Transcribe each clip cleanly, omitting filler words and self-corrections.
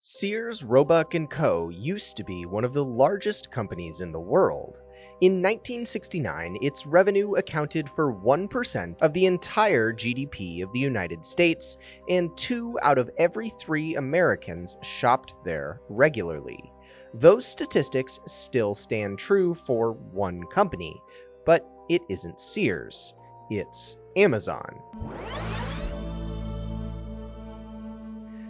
Sears, Roebuck & Co. used to be one of the largest companies in the world. In 1969, its revenue accounted for 1% of the entire GDP of the United States, and 2 out of every 3 Americans shopped there regularly. Those statistics still stand true for one company, but it isn't Sears, it's Amazon.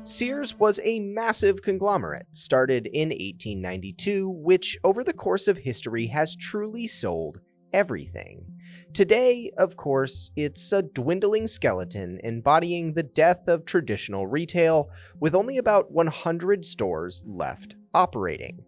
Sears was a massive conglomerate, started in 1892, which over the course of history has truly sold everything. Today, of course, it's a dwindling skeleton embodying the death of traditional retail, with only about 100 stores left operating.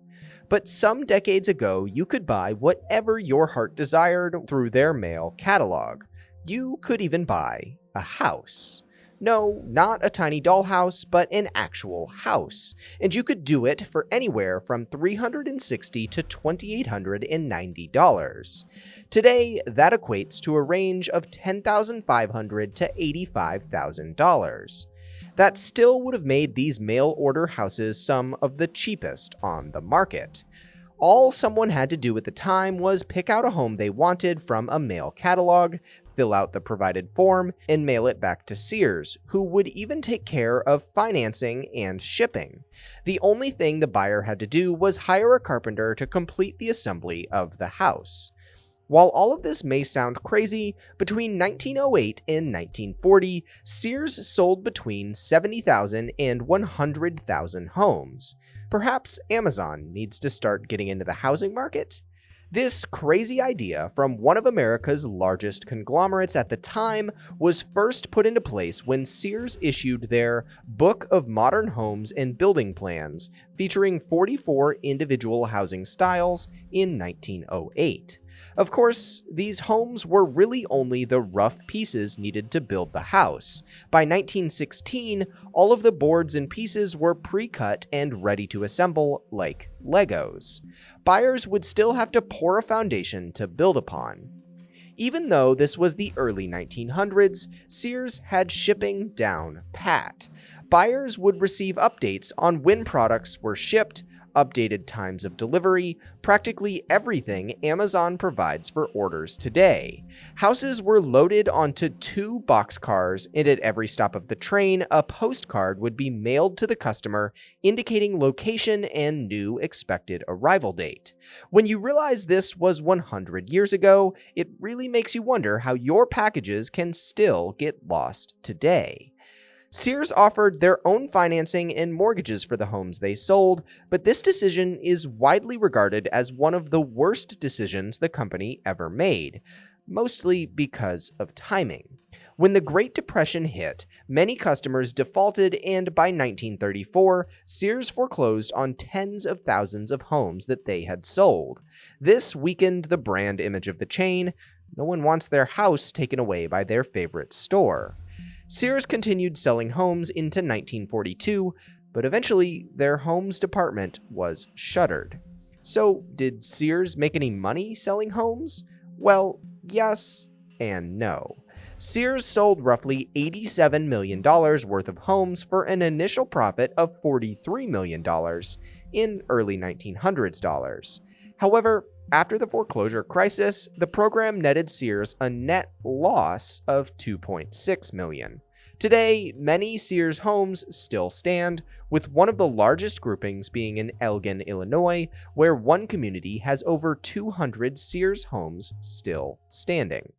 But some decades ago, you could buy whatever your heart desired through their mail catalog. You could even buy a house. No, not a tiny dollhouse, but an actual house, and you could do it for anywhere from $360 to $2,890. Today, that equates to a range of $10,500 to $85,000. That still would have made these mail-order houses some of the cheapest on the market. All someone had to do at the time was pick out a home they wanted from a mail catalog, fill out the provided form, and mail it back to Sears, who would even take care of financing and shipping. The only thing the buyer had to do was hire a carpenter to complete the assembly of the house. While all of this may sound crazy, between 1908 and 1940, Sears sold between 70,000 and 100,000 homes. Perhaps Amazon needs to start getting into the housing market? This crazy idea from one of America's largest conglomerates at the time was first put into place when Sears issued their Book of Modern Homes and Building Plans, featuring 44 individual housing styles in 1908. Of course, these homes were really only the rough pieces needed to build the house. By 1916, all of the boards and pieces were pre-cut and ready to assemble like Legos. Buyers would still have to pour a foundation to build upon. Even though this was the early 1900s, Sears had shipping down pat. Buyers would receive updates on when products were shipped, updated times of delivery, practically everything Amazon provides for orders today. Houses were loaded onto 2 boxcars, and at every stop of the train, a postcard would be mailed to the customer, indicating location and new expected arrival date. When you realize this was 100 years ago, it really makes you wonder how your packages can still get lost today. Sears offered their own financing and mortgages for the homes they sold, but this decision is widely regarded as one of the worst decisions the company ever made, mostly because of timing. When the Great Depression hit, many customers defaulted, and by 1934, Sears foreclosed on tens of thousands of homes that they had sold. This weakened the brand image of the chain. No one wants their house taken away by their favorite store. Sears continued selling homes into 1942, but eventually their homes department was shuttered. So, did Sears make any money selling homes? Well, yes and no. Sears sold roughly $87 million worth of homes for an initial profit of $43 million in early 1900s dollars. However, after the foreclosure crisis, the program netted Sears a net loss of $2.6 million. Today, many Sears homes still stand, with one of the largest groupings being in Elgin, Illinois, where one community has over 200 Sears homes still standing.